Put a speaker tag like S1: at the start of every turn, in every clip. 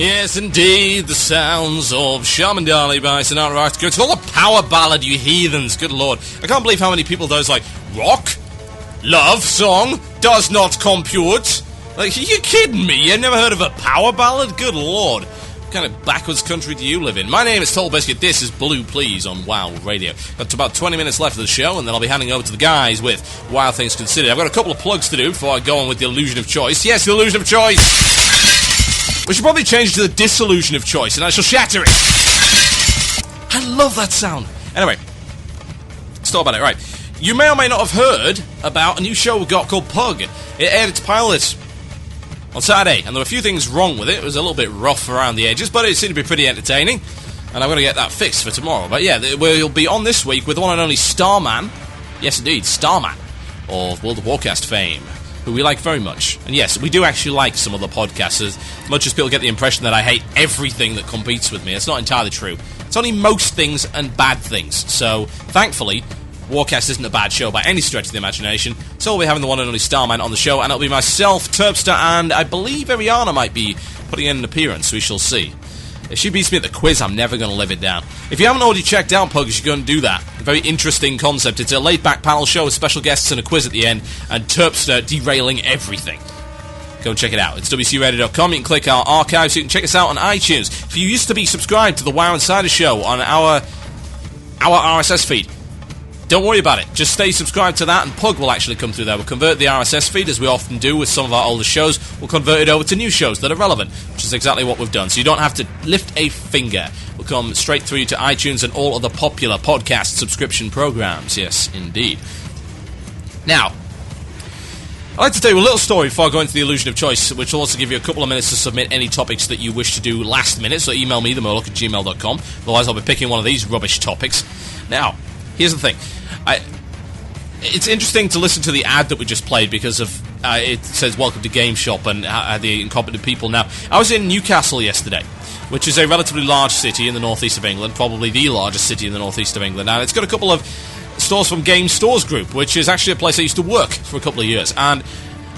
S1: Yes, indeed, the sounds of Shaman Dali by Sonata Arctica. It's all a power ballad, you heathens, good lord. I can't believe how many people those like, rock? Love song? Does not compute? Like, are you kidding me? You've never heard of a power ballad? Good lord. What kind of backwards country do you live in? My name is Tall Biscuit, this is Blue Please on WoW Radio. Got about 20 minutes left of the show, and then I'll be handing over to the guys with Wild Things Considered. I've got a couple of plugs to do before I go on with the illusion of choice. Yes, the illusion of choice! We should probably change it to the disillusion of choice, and I shall shatter it. I love that sound. Anyway, let's talk about it. Right, you may or may not have heard about a new show we got called Pug. It aired its pilot on Saturday, and there were a few things wrong with it. It was a little bit rough around the edges, but it seemed to be pretty entertaining, and I'm going to get that fixed for tomorrow. But yeah, we'll be on this week with the one and only Starman. Yes, indeed, Starman of World of Warcraft fame, who we like very much. And yes, we do actually like some of the podcasts, as much as people get the impression that I hate everything that competes with me. It's not entirely true. It's only most things and bad things. So, thankfully, Warcast isn't a bad show by any stretch of the imagination. So we'll be having the one and only Starman on the show, and it'll be myself, Terpster, and I believe Ariana might be putting in an appearance. We shall see. If she beats me at the quiz, I'm never going to live it down. If you haven't already checked out Pug, you should go and do that. A very interesting concept. It's a laid-back panel show with special guests and a quiz at the end, and Terpster derailing everything. Go and check it out. It's wcradio.com. You can click our archives, so you can check us out on iTunes. If you used to be subscribed to the WoW Insider Show on our RSS feed, don't worry about it. Just stay subscribed to that, and Pug will actually come through there. We'll convert the RSS feed, as we often do with some of our older shows. We'll convert it over to new shows that are relevant, which is exactly what we've done. So you don't have to lift a finger. We'll come straight through to iTunes and all other popular podcast subscription programs. Yes, indeed. Now, I'd like to tell you a little story before I go into the illusion of choice, which will also give you a couple of minutes to submit any topics that you wish to do last minute. So email me, themurloc@gmail.com. Otherwise, I'll be picking one of these rubbish topics. Now, here's the thing. It's interesting to listen to the ad that we just played because of it says welcome to Game Shop and the incompetent people. Now, I was in Newcastle yesterday, which is a relatively large city in the northeast of England, probably the largest city in the northeast of England, and it's got a couple of stores from Game Stores Group, which is actually a place I used to work for a couple of years, and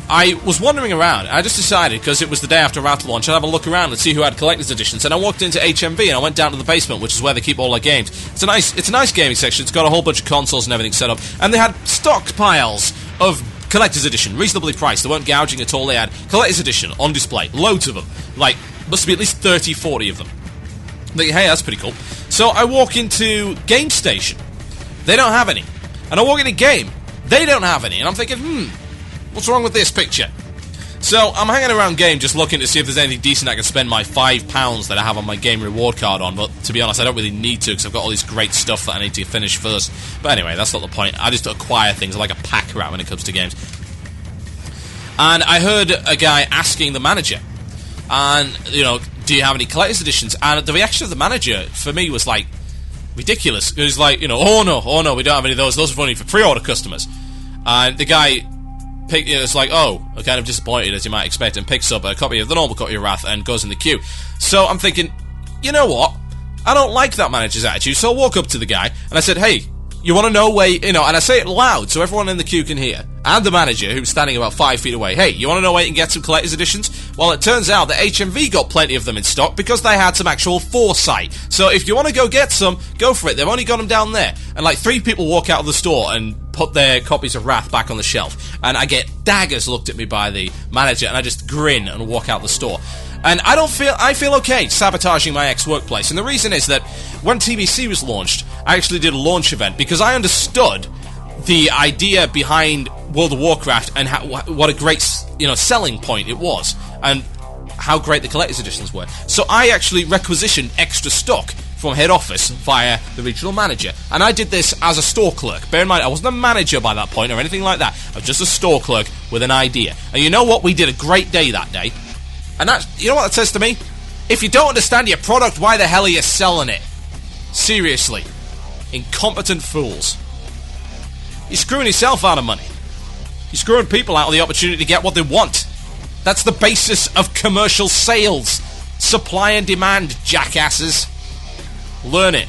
S1: I was wandering around. I just decided, because it was the day after Rattle launch, I'd have a look around and see who had collector's editions. And I walked into HMV and I went down to the basement, which is where they keep all their games. It's a nice gaming section. It's got a whole bunch of consoles and everything set up. And they had stockpiles of collector's edition, reasonably priced. They weren't gouging at all. They had collector's edition on display, loads of them. Like, must be at least 30, 40 of them. I'm thinking, hey, that's pretty cool. So I walk into Game Station. They don't have any. And I walk into Game. They don't have any. And I'm thinking, what's wrong with this picture? So I'm hanging around Game just looking to see if there's anything decent I can spend my £5 that I have on my Game reward card on, but to be honest I don't really need to because I've got all this great stuff that I need to finish first. But anyway, that's not the point. I just acquire things. I like a pack rat when it comes to games. And I heard a guy asking the manager, and, do you have any collector's editions? And the reaction of the manager for me was like ridiculous. It was like, oh no, we don't have any of those. Those are only for pre-order customers. And the guy it's like, I'm kind of disappointed, as you might expect, and picks up a copy of the normal copy of Wrath and goes in the queue. So I'm thinking, you know what? I don't like that manager's attitude, so I walk up to the guy, and I said, hey, you want to know where, and I say it loud so everyone in the queue can hear, and the manager, who's standing about 5 feet away, hey, you want to know where you can get some collector's editions? Well, it turns out that HMV got plenty of them in stock because they had some actual foresight. So if you want to go get some, go for it. They've only got them down there. And like 3 people walk out of the store and put their copies of Wrath back on the shelf. And I get daggers looked at me by the manager, and I just grin and walk out the store. And I feel okay sabotaging my ex-workplace. And the reason is that when TBC was launched, I actually did a launch event because I understood the idea behind World of Warcraft and what a great, selling point it was, and how great the collector's editions were. So I actually requisitioned extra stock from head office via the regional manager, and I did this as a store clerk. Bear in mind, I wasn't a manager by that point or anything like that. I was just a store clerk with an idea. And you know what? We did a great day that day. And you know what that says to me? If you don't understand your product, why the hell are you selling it? Seriously. Incompetent fools. You're screwing yourself out of money. You're screwing people out of the opportunity to get what they want. That's the basis of commercial sales. Supply and demand, jackasses. Learn it.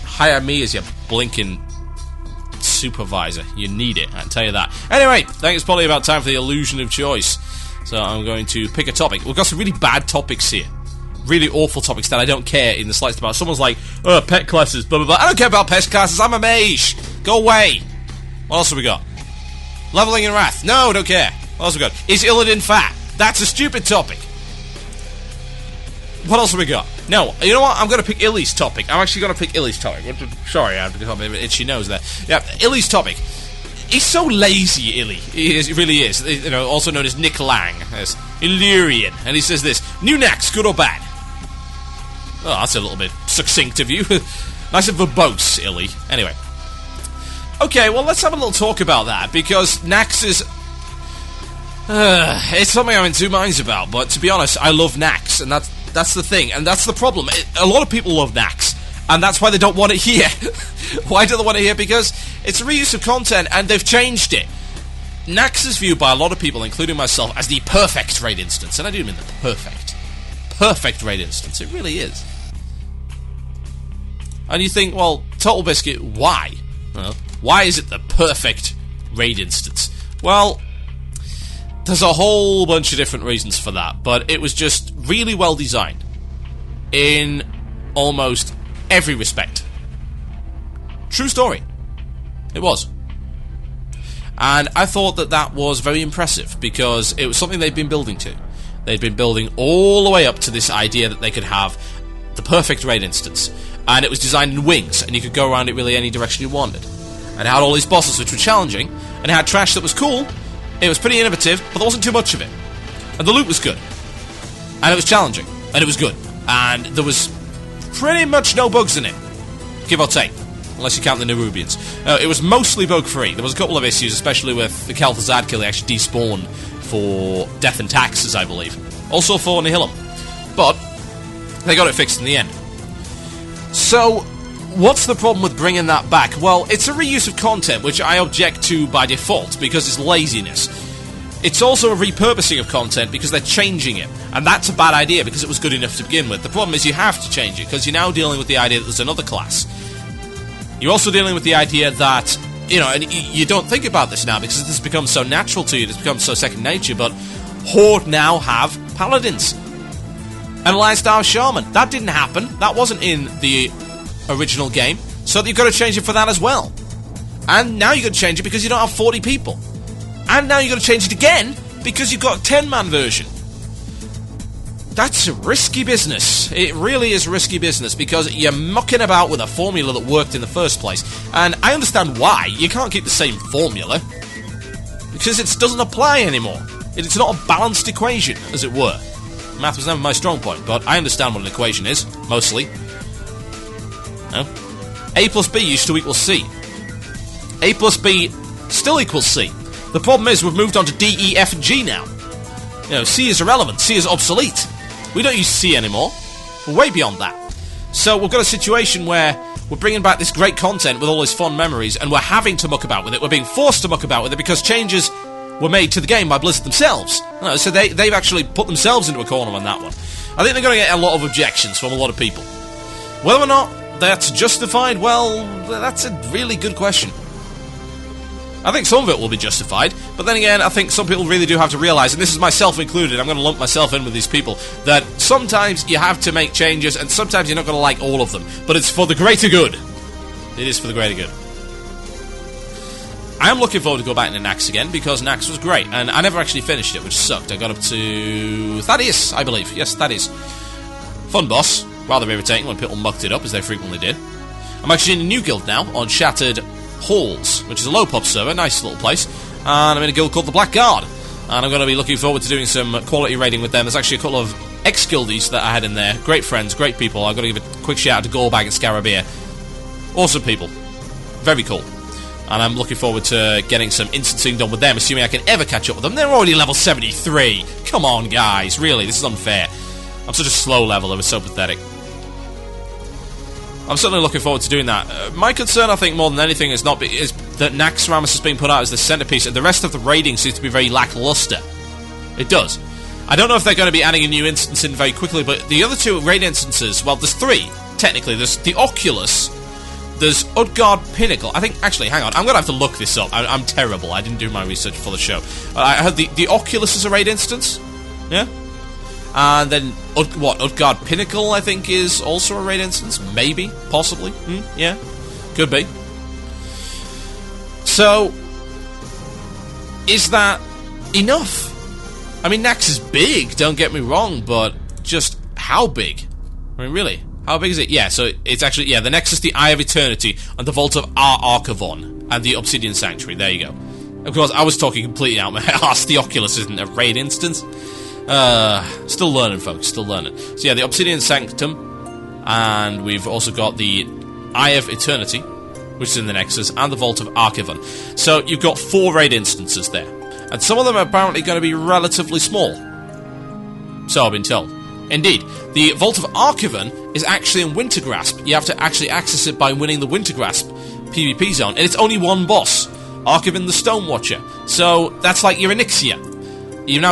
S1: Hire me as your blinking supervisor. You need it, I can tell you that. Anyway, I think it's probably about time for the illusion of choice. So I'm going to pick a topic. We've got some really bad topics here. really awful topics that I don't care in the slightest about. Someone's like, pet classes, blah, blah, blah. I don't care about pet classes, I'm a mage. Go away. What else have we got? Leveling in Wrath. No, don't care. What else have we got? Is Illidan fat? That's a stupid topic. What else have we got? No, you know what? I'm going to pick Illy's topic. I'm actually going to pick Illy's topic. Sorry, I have to become a bit itchy nose there. Yeah, Illy's topic. He's so lazy, Illy. He really is. You know, also known as Nick Lang, as Illyrian. And he says this: new Nax, good or bad? Oh, that's a little bit succinct of you. Nice and verbose, Illy. Anyway. Okay, well, let's have a little talk about that, because Nax is... it's something I'm in two minds about, but to be honest, I love Nax, and that's the thing, and that's the problem. A lot of people love Nax, and that's why they don't want it here. Why do they want it here? Because it's a reuse of content, and they've changed it. Nax is viewed by a lot of people, including myself, as the perfect raid instance, and I do mean the perfect raid instance. It really is. And you think, well, Total Biscuit, why? Well, why is it the perfect raid instance? Well, there's a whole bunch of different reasons for that, but it was just really well designed in almost every respect. True story. It was. And I thought that that was very impressive, because it was something they'd been building to. They'd been building all the way up to this idea that they could have the perfect raid instance. And it was designed in wings, and you could go around it really any direction you wanted. And it had all these bosses which were challenging, and it had trash that was cool. It was pretty innovative, but there wasn't too much of it. And the loot was good. And it was challenging. And it was good. And there was pretty much no bugs in it. Give or take. Unless you count the Nerubians. It was mostly bug-free. There was a couple of issues, especially with the Kel'Thuzad kill. They actually despawned for Death and Taxes, I believe. Also for Nihilum. But they got it fixed in the end. So, what's the problem with bringing that back? Well, it's a reuse of content, which I object to by default, because it's laziness. It's also a repurposing of content, because they're changing it. And that's a bad idea, because it was good enough to begin with. The problem is you have to change it, because you're now dealing with the idea that there's another class. You're also dealing with the idea that, you know, and you don't think about this now, because this becomes so natural to you, this becomes so second nature, but Horde now have Paladins. And Alliance Star Shaman. That didn't happen. That wasn't in the original game. So you've got to change it for that as well. And now you've got to change it because you don't have 40 people. And now you've got to change it again because you've got a 10-man version. That's a risky business. It really is risky business, because you're mucking about with a formula that worked in the first place. And I understand why. You can't keep the same formula, because it doesn't apply anymore. It's not a balanced equation, as it were. Math was never my strong point, but I understand what an equation is, mostly. No? A plus B used to equal C. A plus B still equals C. The problem is we've moved on to D, E, F, and G now. You know, C is irrelevant. C is obsolete. We don't use C anymore. We're way beyond that. So we've got a situation where we're bringing back this great content with all these fond memories, and we're having to muck about with it. We're being forced to muck about with it because changes were made to the game by Blizzard themselves. No, so they've actually put themselves into a corner on that one. I think they're going to get a lot of objections from a lot of people. Whether or not that's justified, well, that's a really good question. I think some of it will be justified, but then again, I think some people really do have to realise, and this is myself included, I'm going to lump myself in with these people, that sometimes you have to make changes, and sometimes you're not going to like all of them, but it's for the greater good. It is for the greater good. I am looking forward to go back into Nax again, because Nax was great, and I never actually finished it, which sucked. I got up to Thaddeus, I believe. Yes, Thaddeus. Fun boss. Rather irritating when people mucked it up, as they frequently did. I'm actually in a new guild now, on Shattered Halls, which is a low-pop server, nice little place, and I'm in a guild called the Black Guard, and I'm going to be looking forward to doing some quality raiding with them. There's actually a couple of ex-guildies that I had in there. Great friends, great people. I've got to give a quick shout out to Gorebag and Scarabia. Awesome people. Very cool. And I'm looking forward to getting some instancing done with them, assuming I can ever catch up with them. They're already level 73. Come on, guys. Really, this is unfair. I'm such a slow leveler. It's so pathetic. I'm certainly looking forward to doing that. My concern, I think, more than anything, is that Naxxramas has been put out as the centerpiece, and the rest of the raiding seems to be very lackluster. It does. I don't know if they're going to be adding a new instance in very quickly, but the other two raid instances, well, there's three, technically. There's the Oculus, there's Utgard Pinnacle. I think, actually, hang on, I'm going to have to look this up. I'm terrible. I didn't do my research for the show. I heard the Oculus is a raid instance. Yeah? And then Utgard Pinnacle, I think, is also a raid instance? Maybe? Possibly? Yeah. Could be. So, is that enough? I mean, Nax is big, don't get me wrong, but just how big? I mean, really? How big is it? Yeah, so it's actually, the Nexus, the Eye of Eternity, and the Vault of Archivon, and the Obsidian Sanctuary. There you go. Of course, I was talking completely out my ass. The Oculus isn't a raid instance. Still learning, folks, still learning. So yeah, the Obsidian Sanctum, and we've also got the Eye of Eternity, which is in the Nexus, and the Vault of Archivon. So you've got 4 raid instances there. And some of them are apparently going to be relatively small. So I've been told. Indeed, the Vault of Archivon is actually in Wintergrasp. You have to actually access it by winning the Wintergrasp PvP zone, and it's only one boss, Archivon the Stonewatcher. So that's like your Onyxia. You've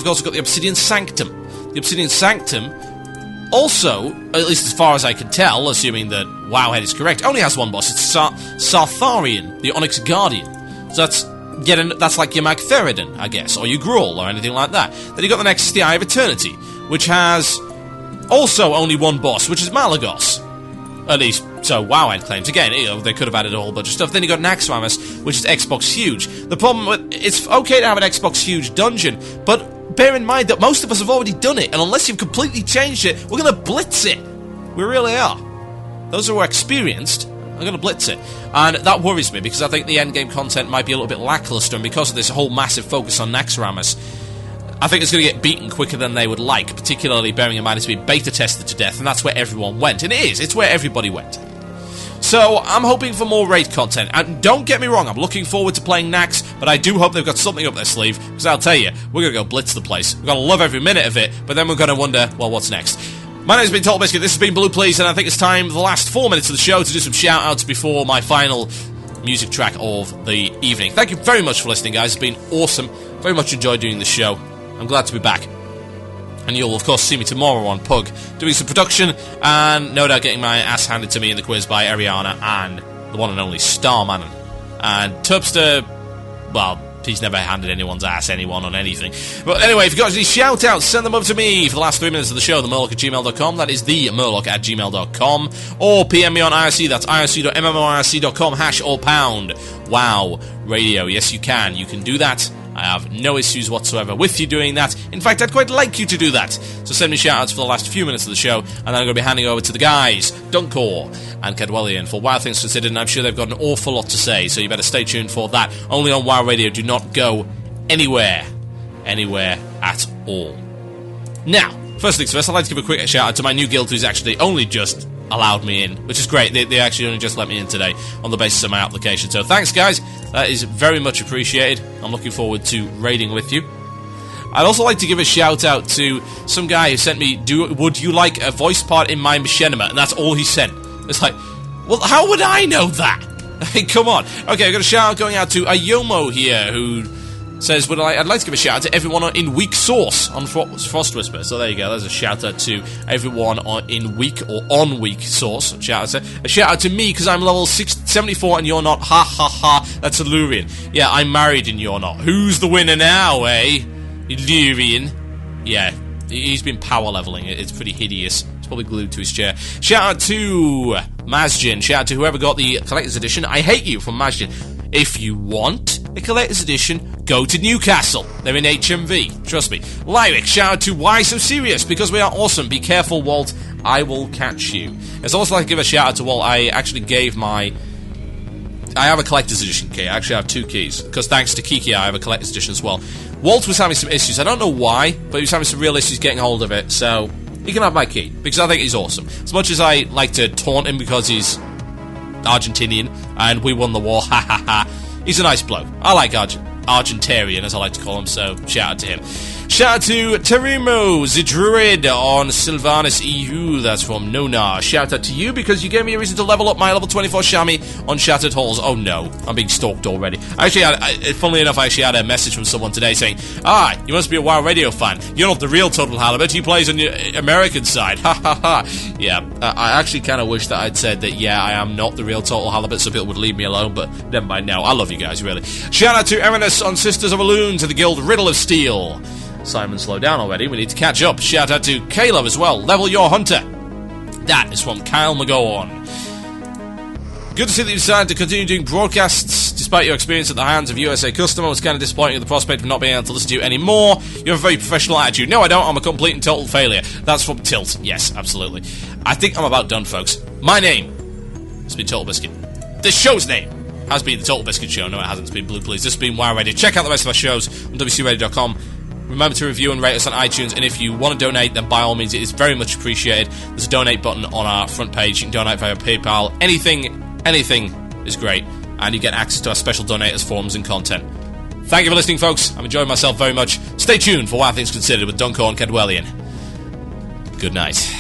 S1: also got the Obsidian Sanctum. The Obsidian Sanctum also, at least as far as I can tell, assuming that Wowhead is correct, only has one boss. It's Sartharian, the Onyx Guardian. So that's like your Magtheridon, I guess, or your Gruul, or anything like that. Then you got the Nexus, the Eye of Eternity, which has also only one boss, which is Malagos. At least, so Wowhead claims. Again, they could have added a whole bunch of stuff. Then you got Naxxramas, which is Xbox Huge. The problem with it's okay to have an Xbox Huge dungeon, but bear in mind that most of us have already done it, and unless you've completely changed it, we're going to blitz it. We really are. Those who are experienced are going to blitz it. And that worries me, because I think the endgame content might be a little bit lackluster, and because of this whole massive focus on Naxxramas, I think it's going to get beaten quicker than they would like, particularly bearing in mind it's been beta tested to death, and that's where everyone went. And it's where everybody went. So, I'm hoping for more raid content, and don't get me wrong, I'm looking forward to playing Nax, but I do hope they've got something up their sleeve, because I'll tell you, we're going to go blitz the place. We're going to love every minute of it, but then we're going to wonder, well, what's next? My name's been Tall Biscuit, this has been Blue Please, and I think it's time, the last 4 minutes of the show, to do some shout-outs before my final music track of the evening. Thank you very much for listening, guys. It's been awesome. Very much enjoyed doing the show. I'm glad to be back. And you'll, of course, see me tomorrow on Pug, doing some production, and no doubt getting my ass handed to me in the quiz by Ariana and the one and only Starman. And Terpster, well, he's never handed anyone's ass anyone on anything. But anyway, if you've got any shout-outs, send them over to me for the last 3 minutes of the show, themurloc@gmail.com. That is themurloc@gmail.com. Or PM me on IRC, that's irc.mmorc.com, hash or pound. Wow, radio, yes you can. You can do that. I have no issues whatsoever with you doing that. In fact, I'd quite like you to do that. So send me shout-outs for the last few minutes of the show, and then I'm going to be handing over to the guys, Dunkor and Cadwellian, for WoW Things Considered, and I'm sure they've got an awful lot to say, so you better stay tuned for that. Only on WoW Radio. Do not go anywhere at all. Now, first things first, I'd like to give a quick shout-out to my new guild who's actually only just allowed me in, which is great. They actually only just let me in today on the basis of my application. So thanks, guys. That is very much appreciated. I'm looking forward to raiding with you. I'd also like to give a shout out to some guy who sent me, would you like a voice part in my machinima? And that's all he sent. It's like, well, how would I know that? I mean, come on. Okay, I've got a shout out going out to Ayomo here, who says, I'd like to give a shout out to everyone in Weak Source on Frost Whisper. So there you go, there's a shout out to everyone in Weak or on Weak Source. A shout out to me, because I'm level 74 and you're not. Ha ha ha, that's Illurian. Yeah, I'm married and you're not. Who's the winner now, eh? Illurian. Yeah, he's been power leveling it. It's pretty hideous. It's probably glued to his chair. Shout out to Mazjin. Shout out to whoever got the Collector's Edition. I hate you from Mazjin. If you want a Collector's Edition, go to Newcastle. They're in HMV. Trust me. Lyric, shout out to Why So Serious? Because we are awesome. Be careful, Walt. I will catch you. I'd also like to give a shout out to Walt. I actually gave I have a Collector's Edition key. I actually have 2 keys. Because thanks to Kiki, I have a Collector's Edition as well. Walt was having some issues. I don't know why, but he was having some real issues getting hold of it. So, he can have my key. Because I think he's awesome. As much as I like to taunt him because he's Argentinian and we won the war, ha ha ha. He's a nice bloke. I like Argentarian, as I like to call him, so shout out to him. Shout out to Terimo, the Druid on Sylvanas EU, that's from Nona. Shout out to you because you gave me a reason to level up my level 24 Shami on Shattered Halls. Oh no, I'm being stalked already. Funnily enough, I actually had a message from someone today saying, you must be a WoW Radio fan. You're not the real Total Halibut, he plays on the American side. Ha ha ha. Yeah, I actually kind of wish that I'd said that, yeah, I am not the real Total Halibut, so people would leave me alone, but never mind now. I love you guys, really. Shout out to Eminus on Sisters of Elune, to the guild Riddle of Steel. Simon, slow down already. We need to catch up. Shout out to Caleb as well. Level your hunter. That is from Kyle McGowan. Good to see that you decided to continue doing broadcasts despite your experience at the hands of USA Custom. I was kind of disappointed at the prospect of not being able to listen to you anymore. You have a very professional attitude. No, I don't. I'm a complete and total failure. That's from Tilt. Yes, absolutely. I think I'm about done, folks. My name has been Total Biscuit. This show's name has been The Total Biscuit Show. No, it hasn't. It's been Blue Please. This has been WoW Radio. Check out the rest of our shows on WCRadio.com. Remember to review and rate us on iTunes, and if you want to donate, then by all means, it is very much appreciated. There's a donate button on our front page. You can donate via PayPal. Anything is great, and you get access to our special donators forums and content. Thank you for listening, folks. I'm enjoying myself very much. Stay tuned for WoW Things Considered with Duncan Cadwellian. Good night.